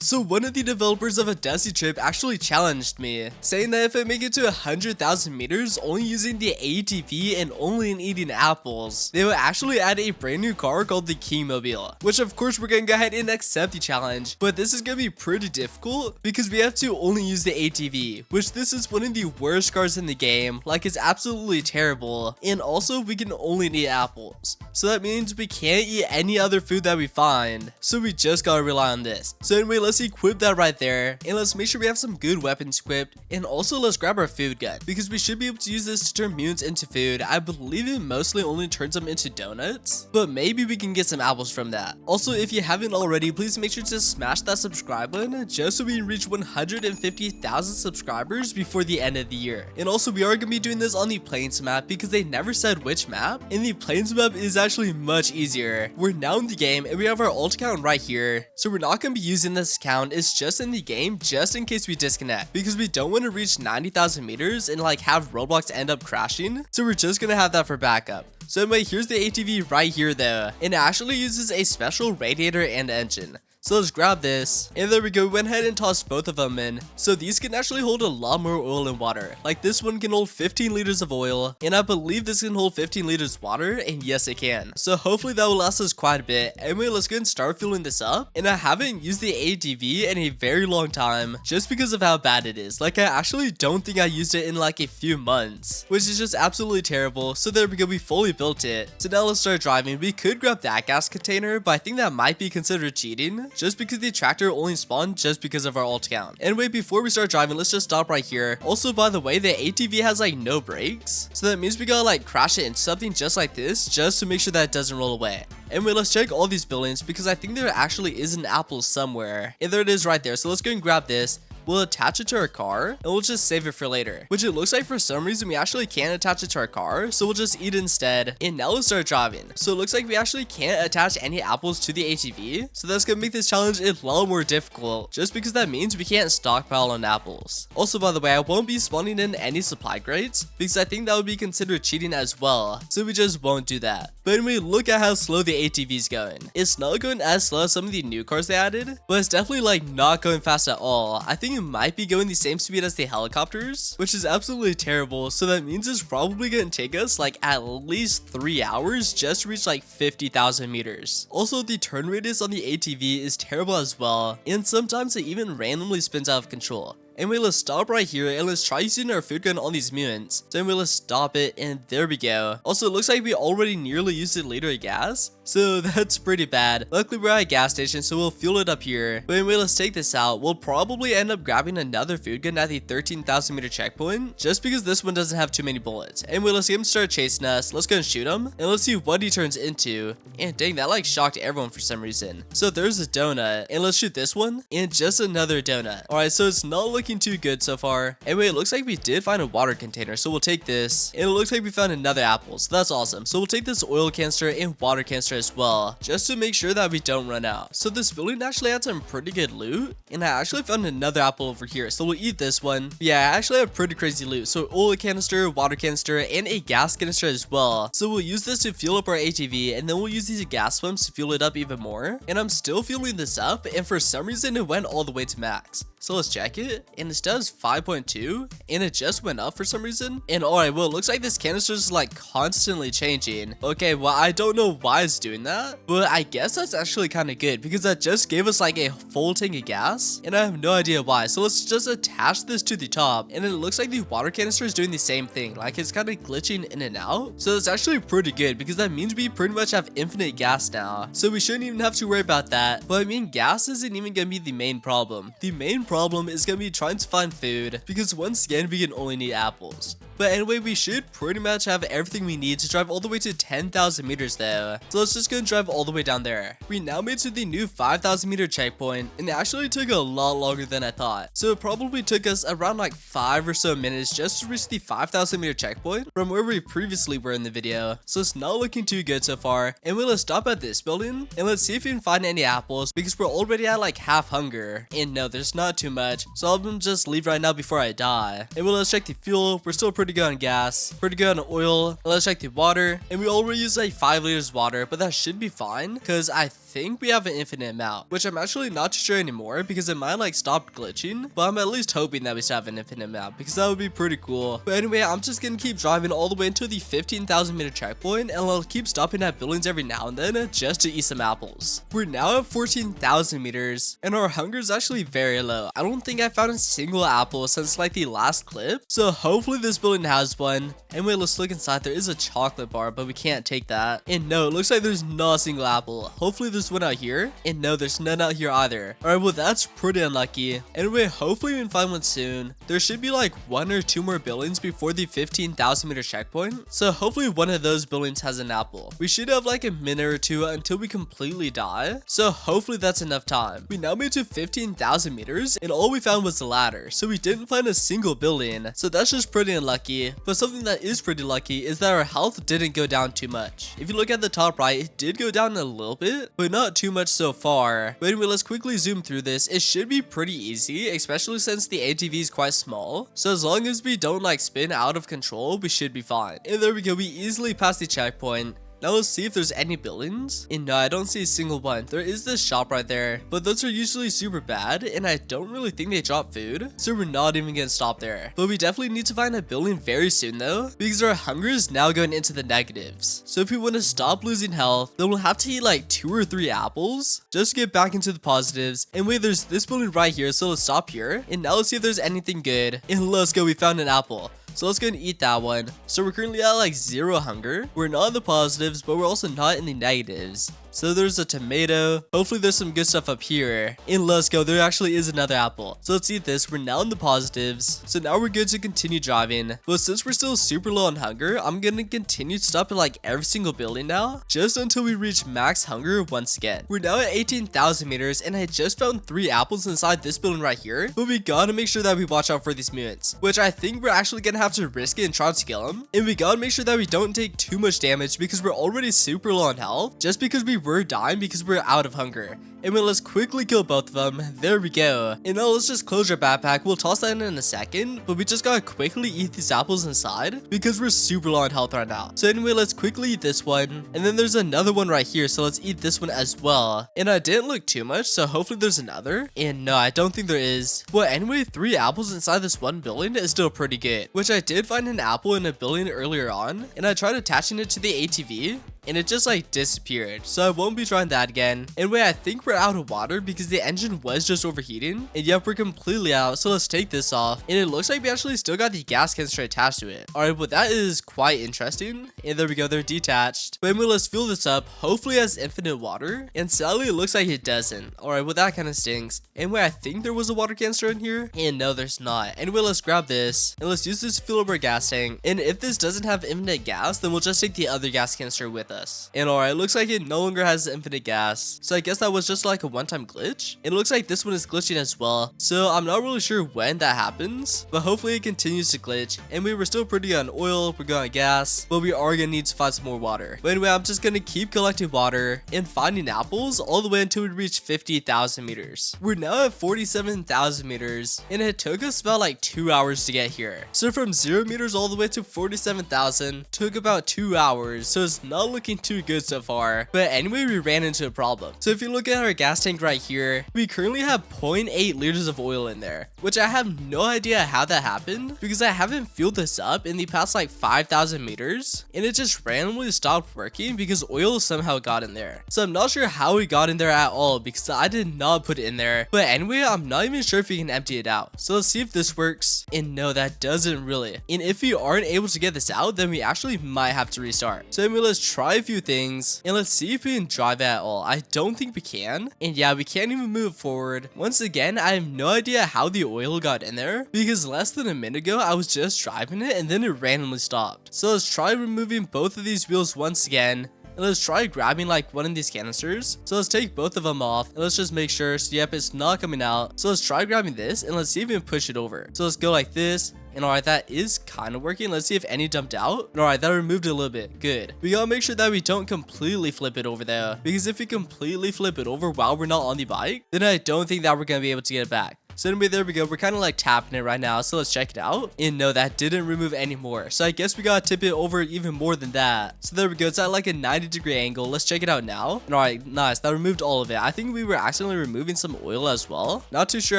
So one of the developers of a Dusty trip actually challenged me, saying that if I make it to 100,000 meters only using the ATV and only in eating apples, they will actually add a brand new car called the Kingmobile, which of course we're gonna go ahead and accept the challenge, but this is gonna be pretty difficult because we have to only use the ATV, which this is one of the worst cars in the game, like it's absolutely terrible, and also we can only eat apples, so that means we can't eat any other food that we find, so we just gotta rely on this. So anyway, let's equip that right there, and let's make sure we have some good weapons equipped, and also let's grab our food gun, because we should be able to use this to turn mutants into food. I believe it mostly only turns them into donuts, but maybe we can get some apples from that. Also, if you haven't already, please make sure to smash that subscribe button just so we can reach 150,000 subscribers before the end of the year. And also, we are going to be doing this on the Plains map because they never said which map, and the Plains map is actually much easier. We're now in the game and we have our alt account right here, so we're not going to be using this account. It's just in the game just in case we disconnect, because we don't want to reach 90,000 meters and like have Roblox end up crashing, so we're just going to have that for backup. So anyway, here's the ATV right here though, and it actually uses a special radiator and engine. So let's grab this, and there we go. We went ahead and tossed both of them in. So these can actually hold a lot more oil and water. Like this one can hold 15 liters of oil, and I believe this can hold 15 liters of water, and yes it can. So hopefully that will last us quite a bit. Anyway, let's go and start filling this up, and I haven't used the ATV in a very long time just because of how bad it is. Like I actually don't think I used it in like a few months, which is just absolutely terrible. So there we go, we fully built it. So now let's start driving. We could grab that gas container, but I think that might be considered cheating, just because the tractor only spawned just because of our alt account. Anyway, before we start driving, let's just stop right here. Also, by the way, the ATV has like no brakes, so that means we gotta like crash it into something just like this just to make sure that it doesn't roll away. Anyway, let's check all these buildings because I think there actually is an apple somewhere, and there it is right there. So let's go and grab this. We'll attach it to our car, and we'll just save it for later, which it looks like for some reason we actually can't attach it to our car, so we'll just eat it instead. And now let's start driving. So it looks like we actually can't attach any apples to the ATV, so that's gonna make this challenge a lot more difficult, just because that means we can't stockpile on apples. Also, by the way, I won't be spawning in any supply crates because I think that would be considered cheating as well, so we just won't do that. But anyway, look at how slow the ATV is going. It's not going as slow as some of the new cars they added, but it's definitely like not going fast at all. I think it might be going the same speed as the helicopters, which is absolutely terrible. So that means it's probably gonna take us like at least 3 hours just to reach like 50,000 meters. Also, the turn radius on the ATV is terrible as well, and sometimes it even randomly spins out of control. Anyway, let's stop right here and let's try using our food gun on these mutants. So anyway, let's stop it, and there we go. Also, it looks like we already nearly used a liter of gas, so that's pretty bad. Luckily, we're at a gas station, so we'll fuel it up here. But anyway, let's take this out. We'll probably end up grabbing another food gun at the 13,000 meter checkpoint, just because this one doesn't have too many bullets. Anyway, let's get him to start chasing us. Let's go and shoot him, and let's see what he turns into. And dang, that like shocked everyone for some reason. So there's a donut, and let's shoot this one, and just another donut. Alright, so it's not looking too good so far. Anyway, it looks like we did find a water container, so we'll take this, and it looks like we found another apple, so that's awesome. So we'll take this oil canister and water canister as well, just to make sure that we don't run out. So this building actually had some pretty good loot, and I actually found another apple over here, so we'll eat this one. Yeah, I actually have pretty crazy loot. So oil canister, water canister, and a gas canister as well. So we'll use this to fuel up our ATV, and then we'll use these gas pumps to fuel it up even more. And I'm still fueling this up, and for some reason it went all the way to max. So let's check it, and this does 5.2, and it just went up for some reason. And alright, well, it looks like this canister is like constantly changing. Okay, well, I don't know why it's doing that, but I guess that's actually kind of good because that just gave us like a full tank of gas, and I have no idea why. So let's just attach this to the top, and it looks like the water canister is doing the same thing, like it's kind of glitching in and out. So it's actually pretty good because that means we pretty much have infinite gas now, so we shouldn't even have to worry about that. But I mean, gas isn't even gonna be the main problem. The main problem is gonna be trying to find food, because once again we can only need apples. But anyway, we should pretty much have everything we need to drive all the way to 10,000 meters though. So let's just go and drive all the way down there. We now made to the new 5,000 meter checkpoint, and it actually took a lot longer than I thought. So it probably took us around like 5 or so minutes just to reach the 5,000 meter checkpoint from where we previously were in the video. So it's not looking too good so far. And we'll stop at this building, and let's see if we can find any apples, because we're already at like half hunger. And no, there's not too much, so I'll just leave right now before I die. And we'll let's check the fuel. We're still pretty good on gas, pretty good on oil. Let's check the water, and we already use like 5 liters of water, but that should be fine because I think we have an infinite amount, which I'm actually not too sure anymore because it might like stop glitching, but I'm at least hoping that we still have an infinite amount because that would be pretty cool. But anyway, I'm just gonna keep driving all the way until the 15,000 meter checkpoint, and I'll keep stopping at buildings every now and then just to eat some apples. We're now at 14,000 meters, and our hunger is actually very low. I don't think I found a single apple since like the last clip, so hopefully this building has one. Anyway, let's look inside. There is a chocolate bar, but we can't take that. And no, it looks like there's not a single apple. Hopefully there's one out here, and no, there's none out here either. Alright, well that's pretty unlucky. Anyway, hopefully we can find one soon. There should be like 1 or 2 more buildings before the 15,000 meter checkpoint, so hopefully one of those buildings has an apple. We should have like a minute or two until we completely die, so hopefully that's enough time. We now made to 15,000 meters, and all we found was the ladder, so we didn't find a single building, so that's just pretty unlucky. But something that is pretty lucky is that our health didn't go down too much. If you look at the top right, it did go down a little bit, but not too much so far. But anyway, let's quickly zoom through this. It should be pretty easy, especially since the ATV is quite small, so as long as we don't like spin out of control, we should be fine. And there we go, we easily passed the checkpoint. Now let's see if there's any buildings. And no, I don't see a single one. There is this shop right there, but those are usually super bad, and I don't really think they drop food, so we're not even gonna stop there. But we definitely need to find a building very soon though, because our hunger is now going into the negatives. So if we want to stop losing health, then we'll have to eat like 2 or 3 apples just to get back into the positives. And wait, there's this building right here, so let's stop here. And now let's see if there's anything good. And let's go, we found an apple. So let's go and eat that one. So we're currently at like 0 hunger. We're not in the positives, but we're also not in the negatives. So there's a tomato. Hopefully there's some good stuff up here. And let's go, there actually is another apple. So let's eat this. We're now in the positives. So now we're good to continue driving. But since we're still super low on hunger, I'm gonna continue to stop at like every single building now, just until we reach max hunger once again. We're now at 18,000 meters, and I just found 3 apples inside this building right here. But we gotta make sure that we watch out for these mutants, which I think we're actually gonna have to risk it and try to kill them. And we gotta make sure that we don't take too much damage because we're already super low on health, just because we were dying because we're out of hunger. And then let's quickly kill both of them. There we go. And now let's just close our backpack. We'll toss that in a second, but we just gotta quickly eat these apples inside because we're super low on health right now. So anyway, let's quickly eat this one. And then there's another one right here, so let's eat this one as well. And I didn't look too much, so hopefully there's another. And no, I don't think there is. Well, anyway, 3 apples inside this one building is still pretty good, which I did find an apple in a building earlier on, and I tried attaching it to the ATV, and it just like disappeared, so I won't be trying that again. Anyway, I think we're out of water because the engine was just overheating, and yep, we're completely out. So let's take this off, and it looks like we actually still got the gas canister attached to it. All right, well that is quite interesting, and there we go, they're detached. But anyway, let's fill this up. Hopefully it has infinite water, and sadly it looks like it doesn't. All right, well that kind of stinks. Anyway, I think there was a water canister in here, and no, there's not. Anyway, let's grab this, and let's use this to fill up our gas tank. And if this doesn't have infinite gas, then we'll just take the other gas canister with us. And alright, looks like it no longer has infinite gas, so I guess that was just like a one-time glitch. It looks like this one is glitching as well, so I'm not really sure when that happens, but hopefully it continues to glitch. And we were still pretty good on oil, we're good on gas, but we are gonna need to find some more water. But anyway, I'm just gonna keep collecting water and finding apples all the way until we reach 50,000 meters. We're now at 47,000 meters, and it took us about like 2 hours to get here. So from 0 meters all the way to 47,000 took about 2 hours, so it's not looking too good so far. But anyway, we ran into a problem. So if you look at our gas tank right here, we currently have 0.8 liters of oil in there, which I have no idea how that happened because I haven't filled this up in the past like 5,000 meters, and it just randomly stopped working because oil somehow got in there. So I'm not sure how it got in there at all because I did not put it in there. But anyway, I'm not even sure if we can empty it out. So let's see if this works. And no, that doesn't really. And if we aren't able to get this out, then we actually might have to restart. So anyway, let's try a few things and let's see if we can drive it at all. I don't think we can. And yeah, we can't even move forward. Once again, I have no idea how the oil got in there because less than a minute ago, I was just driving it and then it randomly stopped. So let's try removing both of these wheels once again. And let's try grabbing like one of these canisters. So let's take both of them off and let's just make sure. So yep, it's not coming out. So let's try grabbing this and let's see if we can push it over. So let's go like this. And alright, that is kind of working. Let's see if any jumped out. Alright, that removed it a little bit. Good. We gotta make sure that we don't completely flip it over there, because if we completely flip it over while we're not on the bike, then I don't think that we're gonna be able to get it back. So anyway, there we go. We're kind of like tapping it right now. So let's check it out. And no, that didn't remove any more. So I guess we gotta tip it over even more than that. So there we go. It's at like a 90-degree angle. Let's check it out now. And all right, nice. That removed all of it. I think we were accidentally removing some oil as well. Not too sure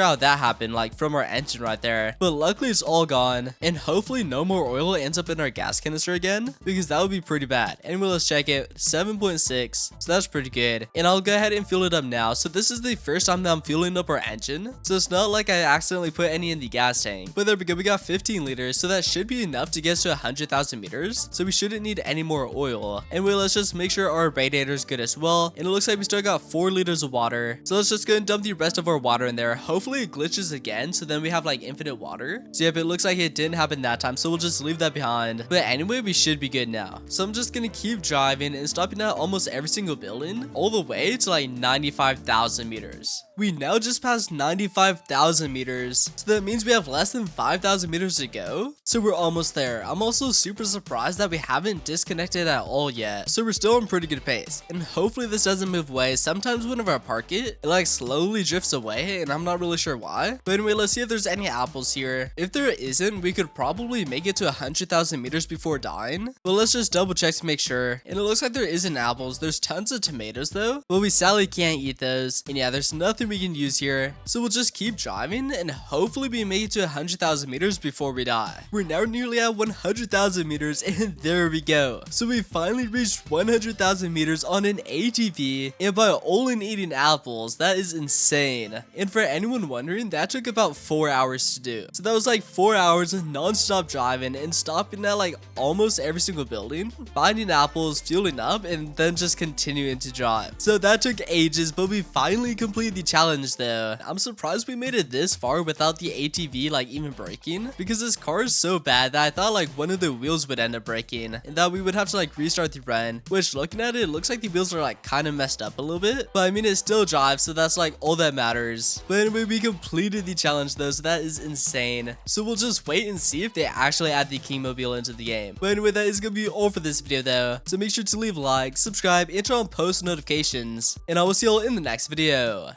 how that happened, like from our engine right there. But luckily it's all gone. And hopefully no more oil ends up in our gas canister again, because that would be pretty bad. Anyway, let's check it. 7.6. So that's pretty good. And I'll go ahead and fill it up now. So this is the first time that I'm filling up our engine. So it's not like I accidentally put any in the gas tank. But there we go. We got 15 liters. So that should be enough to get us to 100,000 meters. So we shouldn't need any more oil. Anyway, let's just make sure our radiator is good as well. And it looks like we still got 4 liters of water. So let's just go and dump the rest of our water in there. Hopefully it glitches again. So then we have like infinite water. So yep, it looks like it didn't happen that time. So we'll just leave that behind. But anyway, we should be good now. So I'm just gonna keep driving and stopping at almost every single building all the way to like 95,000 meters. We now just passed 95,000 meters. So that means we have less than 5,000 meters to go. So we're almost there. I'm also super surprised that we haven't disconnected at all yet. So we're still on pretty good pace. And hopefully this doesn't move away. Sometimes whenever I park it, it like slowly drifts away and I'm not really sure why. But anyway, let's see if there's any apples here. If there isn't, we could probably make it to 100,000 meters before dying. But let's just double check to make sure. And it looks like there isn't apples. There's tons of tomatoes though. But we sadly can't eat those. And yeah, there's nothing we can use here. So we'll just keep driving and hopefully we make it to 100,000 meters before we die. We're now nearly at 100,000 meters and there we go. So we finally reached 100,000 meters on an ATV and by only eating apples. That is insane. And for anyone wondering, that took about 4 hours to do. So that was like 4 hours of non-stop driving and stopping at like almost every single building, finding apples, fueling up, and then just continuing to drive. So that took ages, but we finally completed the challenge though. I'm surprised we made it this far without the ATV like even breaking, because this car is so bad that I thought like one of the wheels would end up breaking and that we would have to like restart the run, which looking at it, it looks like the wheels are like kind of messed up a little bit, but I mean it still drives, so that's like all that matters. But anyway, we completed the challenge though, so that is insane. So we'll just wait and see if they actually add the Kingmobile into the game. But anyway, that is gonna be all for this video though, so make sure to leave a like, subscribe, and turn on post notifications, and I will see you all in the next video.